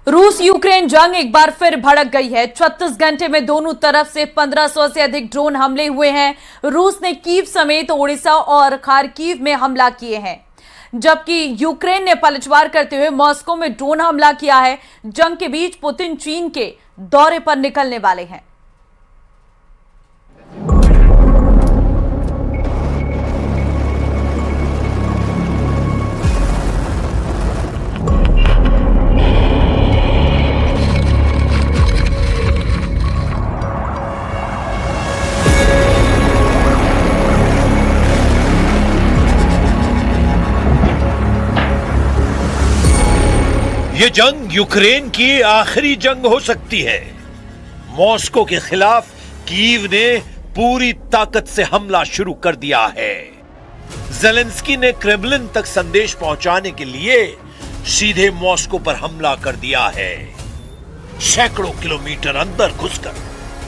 रूस यूक्रेन जंग एक बार फिर भड़क गई है। 36 घंटे में दोनों तरफ से 1500 से अधिक ड्रोन हमले हुए हैं। रूस ने कीव समेत ओडिशा और खारकीव में हमला किए हैं, जबकि यूक्रेन ने पलटवार करते हुए मॉस्को में ड्रोन हमला किया है। जंग के बीच पुतिन चीन के दौरे पर निकलने वाले हैं। ये जंग यूक्रेन की आखिरी जंग हो सकती है। मॉस्को के खिलाफ कीव ने पूरी ताकत से हमला शुरू कर दिया है। ज़ेलेंस्की ने क्रेमलिन तक संदेश पहुंचाने के लिए सीधे मॉस्को पर हमला कर दिया है। सैकड़ों किलोमीटर अंदर घुसकर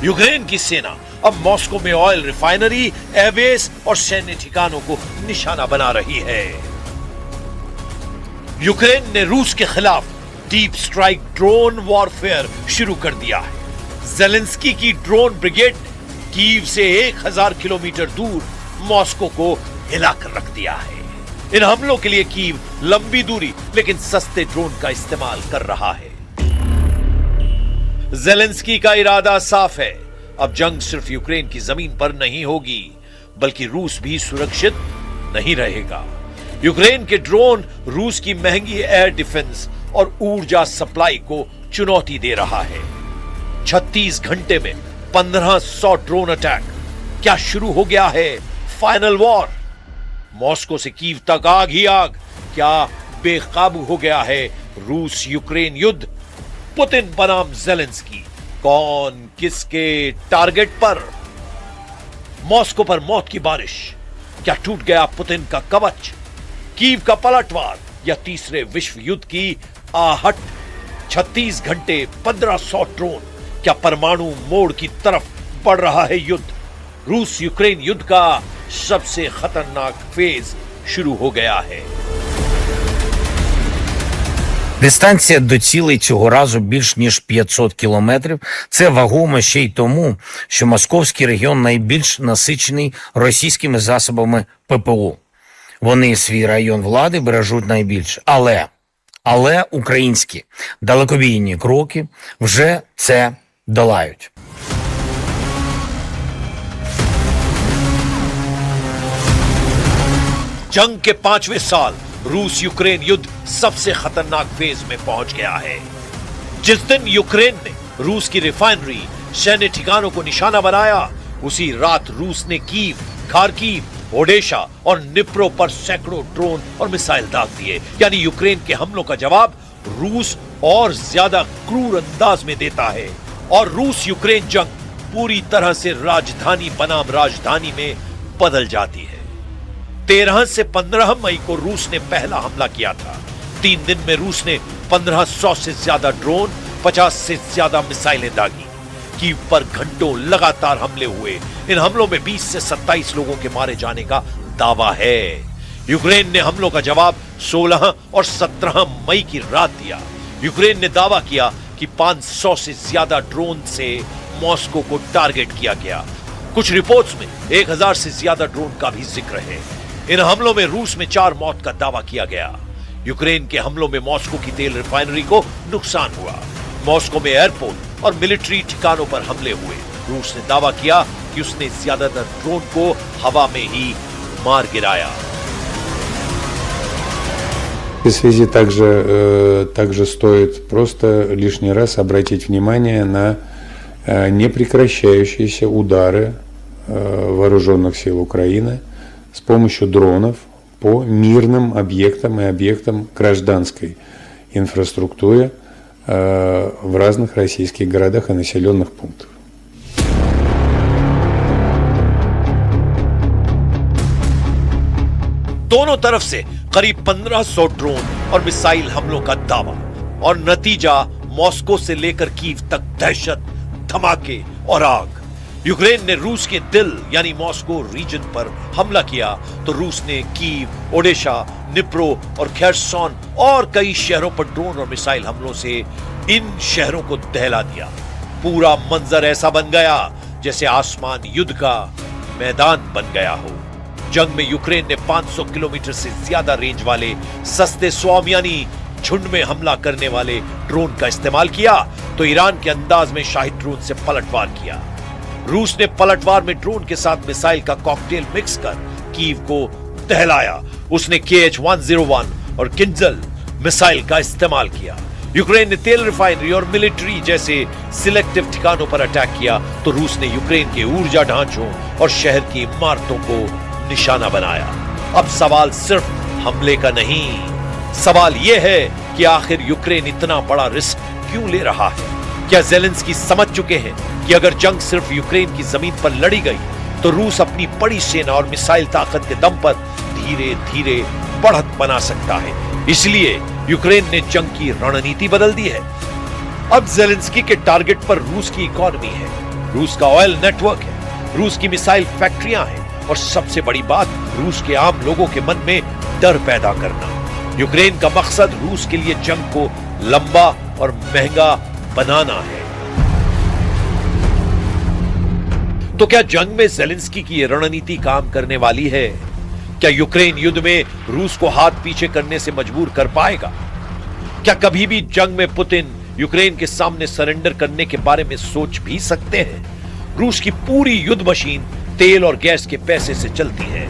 यूक्रेन की सेना अब मॉस्को में ऑयल रिफाइनरी, एयरबेस और सैन्य ठिकानों को निशाना बना रही है। यूक्रेन ने रूस के खिलाफ डीप स्ट्राइक ड्रोन वॉरफेयर शुरू कर दिया है। ज़ेलेंस्की की ड्रोन ब्रिगेड कीव से 1000 किलोमीटर दूर मॉस्को को हिलाकर रख दिया है। इन हमलों के लिए कीव लंबी दूरी लेकिन सस्ते ड्रोन का इस्तेमाल कर रहा है। ज़ेलेंस्की का इरादा साफ है, अब जंग सिर्फ यूक्रेन की जमीन पर नहीं होगी, बल्कि रूस भी सुरक्षित नहीं रहेगा। यूक्रेन के ड्रोन रूस की महंगी एयर डिफेंस और ऊर्जा सप्लाई को चुनौती दे रहा है। 36 घंटे में 1500 ड्रोन अटैक। क्या शुरू हो गया है फाइनल वॉर? मॉस्को से कीव तक आग ही आग। क्या बेकाबू हो गया है रूस यूक्रेन युद्ध? पुतिन बनाम ज़ेलेंस्की, कौन किसके टारगेट पर? मॉस्को पर मौत की बारिश। क्या टूट गया पुतिन का कवच? कीव का पलटवार या तीसरे विश्व युद्ध की आहट? 36 घंटे 1500 ड्रोन। क्या परमाणु मोड़ की तरफ बढ़ रहा है युद्ध? रूस यूक्रेन युद्ध का सबसे खतरनाक फेज शुरू हो गया है। Дистанція до цілей цього разу більш ніж 500 кілометрів. Це вагомо ще й тому, що московський регіон найбільш насичений російськими засобами ППО. Вони свій район влади бережуть найбільше. Але українські далекобійні кроки вже це долають. जंग के 5वें साल रूस यूक्रेन युद्ध सबसे खतरनाक फेज में पहुंच गया है। जिस दिन यूक्रेन ने रूस की रिफाइनरी, सैन्य ठिकानों को निशाना बनाया, उसी रात रूस ने कीव, खारकीव, ओडेशा और निप्रो पर सैकड़ों ड्रोन और मिसाइल दाग दिए। यानी यूक्रेन के हमलों का जवाब रूस और ज्यादा क्रूर अंदाज में देता है। और रूस यूक्रेन जंग पूरी तरह से राजधानी बनाम राजधानी में बदल जाती है। 13 से 15 मई को रूस ने पहला हमला किया था। 3 दिन में रूस ने 1500 से ज्यादा ड्रोन, 50 से ज्यादा मिसाइलें दागी। कीव पर घंटों लगातार हमले हुए। इन हमलों में 20 से 27 लोगों के मारे जाने का दावा है। यूक्रेन ने हमलों का जवाब 16 और 17 मई की रात दिया। यूक्रेन ने दावा किया कि 500 से ज्यादा ड्रोन से मॉस्को को टारगेट किया गया। कुछ रिपोर्ट्स में 1000 से ज्यादा ड्रोन का भी जिक्र है। इन हमलों में रूस में 4 मौत का दावा किया गया। यूक्रेन के हमलों में मॉस्को की तेल रिफाइनरी को नुकसान हुआ। मॉस्को में एयरपोर्ट और मिलिट्री ठिकानों पर हमले हुए। रूस ने दावा किया कि उसने ज्यादातर ड्रोन को हवा में ही मार गिराया। В связи также стоит просто лишний раз обратить внимание на непрекращающиеся удары вооруженных сил Украины с помощью дронов по мирным объектам и объектам гражданской инфраструктуры в разных российских городах и населенных пунктах. दोनों तरफ से करीब 1500 ड्रोन और मिसाइल हमलों का दावा, और नतीजा मॉस्को से लेकर कीव तक दहशत, धमाके और आग। यूक्रेन ने रूस के दिल यानी मॉस्को रीजन पर हमला किया तो रूस ने कीव, ओडेशा, निप्रो और खेरसोन और कई शहरों पर ड्रोन और मिसाइल हमलों से इन शहरों को दहला दिया। पूरा मंजर ऐसा बन गया जैसे आसमान युद्ध का मैदान बन गया हो। जंग में यूक्रेन ने 500 किलोमीटर से ज्यादा रेंज वाले सस्ते स्वॉर्म यानी झुंड में हमला करने वाले ड्रोन का इस्तेमाल किया तो ईरान के अंदाज में शाहिद ड्रोन से पलटवार किया। रूस ने पलटवार में ड्रोन के साथ मिसाइल का कॉकटेल मिक्स कर कीव को दहलाया। उसने KH-101 और किंजल मिसाइल का इस्तेमाल किया। यूक्रेन ने तेल रिफाइनरी और मिलिट्री जैसे सिलेक्टिव ठिकानों पर अटैक किया तो रूस ने यूक्रेन के ऊर्जा ढांचों और शहर की इमारतों को निशाना बनाया। अब सवाल सिर्फ हमले का नहीं, सवाल यह है कि आखिर यूक्रेन इतना बड़ा रिस्क क्यों ले रहा है? क्या ज़ेलेंस्की समझ चुके हैं कि अगर जंग सिर्फ यूक्रेन की जमीन पर लड़ी गई तो रूस अपनी बड़ी सेना और मिसाइल ताकत के दम पर धीरे धीरे बढ़त बना सकता है? इसलिए यूक्रेन ने जंग की रणनीति बदल दी है। अब ज़ेलेंस्की के टारगेट पर रूस की इकोनॉमी है, रूस का ऑयल नेटवर्क है, रूस की मिसाइल फैक्ट्रियां हैं और सबसे बड़ी बात, रूस के आम लोगों के मन में डर पैदा करना। यूक्रेन का मकसद रूस के लिए जंग को लंबा और महंगा बनाना है। तो क्या जंग में ज़ेलेंस्की की ये रणनीति काम करने वाली है? क्या यूक्रेन युद्ध में रूस को हाथ पीछे करने से मजबूर कर पाएगा? क्या कभी भी जंग में पुतिन यूक्रेन के सामने सरेंडर करने के बारे में सोच भी सकते हैं? रूस की पूरी युद्ध मशीन तेल और गैस के पैसे से चलती है।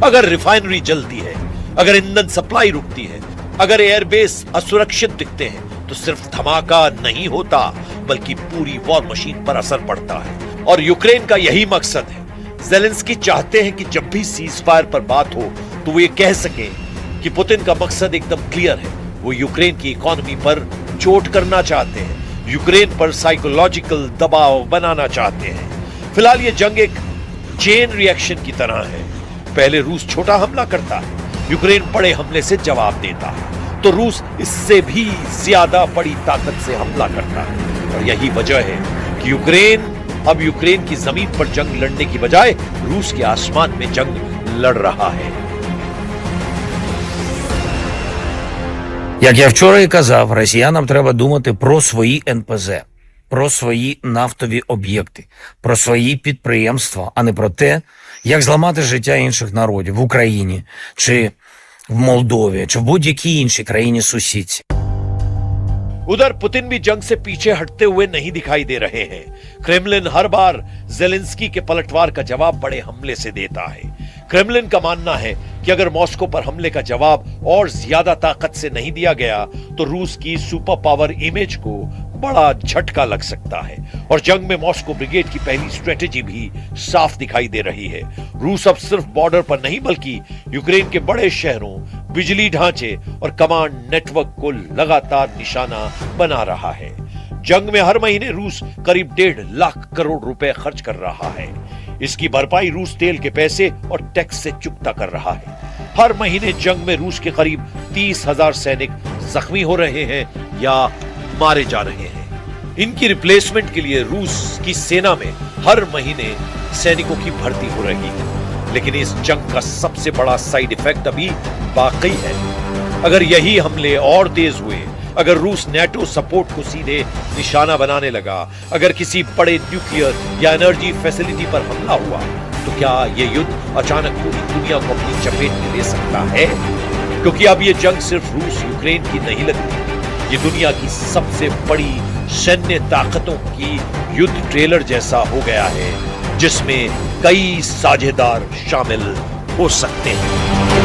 अगर रिफाइनरी जलती है, अगर ईंधन सप्लाई रुकती है, अगर एयरबेस असुरक्षित दिखते हैं तो सिर्फ धमाका नहीं होता बल्कि पूरी वॉर मशीन पर असर पड़ता है। और यूक्रेन का यही मकसद है। ज़ेलेंस्की चाहते हैं कि जब भी सीज फायर पर बात हो तो वो ये कह सके कि पुतिन का मकसद एकदम क्लियर है। वो यूक्रेन की इकोनॉमी पर चोट करना चाहते हैं, यूक्रेन पर साइकोलॉजिकल दबाव बनाना चाहते हैं। फिलहाल ये जंग एक चेन रिएक्शन की तरह है। पहले रूस छोटा हमला करता है, यूक्रेन बड़े हमले से जवाब देता है, तो रूस इससे भी ज्यादा बड़ी ताकत से हमला करता है। और यही वजह है कि यूक्रेन की जमीन पर जंग लड़ने की बजाय रूस के आसमान में जंग लड़ रहा है। Як я вчора і казав, росіянам треба думати про свої НПЗ, про свої нафтові об'єкти, про свої підприємства, а не про те, як зламати життя інших народів в Україні, чи в Молдові, чи в будь-якій іншій країні-сусідці. उधर पुतिन भी जंग से पीछे हटते हुए नहीं दिखाई दे रहे हैं। क्रेमलिन हर बार ज़ेलेंस्की के पलटवार का जवाब बड़े हमले से देता है। क्रेमलिन का मानना है कि अगर मॉस्को पर हमले का जवाब और ज्यादा ताकत से नहीं दिया गया तो रूस की सुपर पावर इमेज को बड़ा झटका लग सकता है। और जंग में मॉस्को ब्रिगेड की पहली स्ट्रेटेजी भी साफ दिखाई दे रही है। रूस अब सिर्फ बॉर्डर पर नहीं बल्कि यूक्रेन के बड़े शहरों, बिजली ढांचे और कमांड नेटवर्क को लगातार निशाना बना रहा है। जंग में हर महीने रूस करीब 1.5 लाख करोड़ रुपए खर्च कर रहा है। इसकी भरपाई रूस तेल के पैसे और टैक्स से चुकता कर रहा है। हर महीने जंग में रूस के करीब 30,000 सैनिक जख्मी हो रहे हैं या मारे जा रहे हैं। इनकी रिप्लेसमेंट के लिए रूस की सेना में हर महीने सैनिकों की भर्ती हो रही है। लेकिन इस जंग का सबसे बड़ा साइड इफेक्ट अभी बाकी है। अगर यही हमले और तेज हुए, अगर रूस नेटो सपोर्ट को सीधे निशाना बनाने लगा, अगर किसी बड़े न्यूक्लियर या एनर्जी फैसिलिटी पर हमला हुआ, तो क्या यह युद्ध अचानक पूरी दुनिया को अपनी चपेट में ले सकता है? क्योंकि अब यह जंग सिर्फ रूस यूक्रेन की नहीं लगती, ये दुनिया की सबसे बड़ी सैन्य ताकतों की युद्ध ट्रेलर जैसा हो गया है, जिसमें कई साझेदार शामिल हो सकते हैं।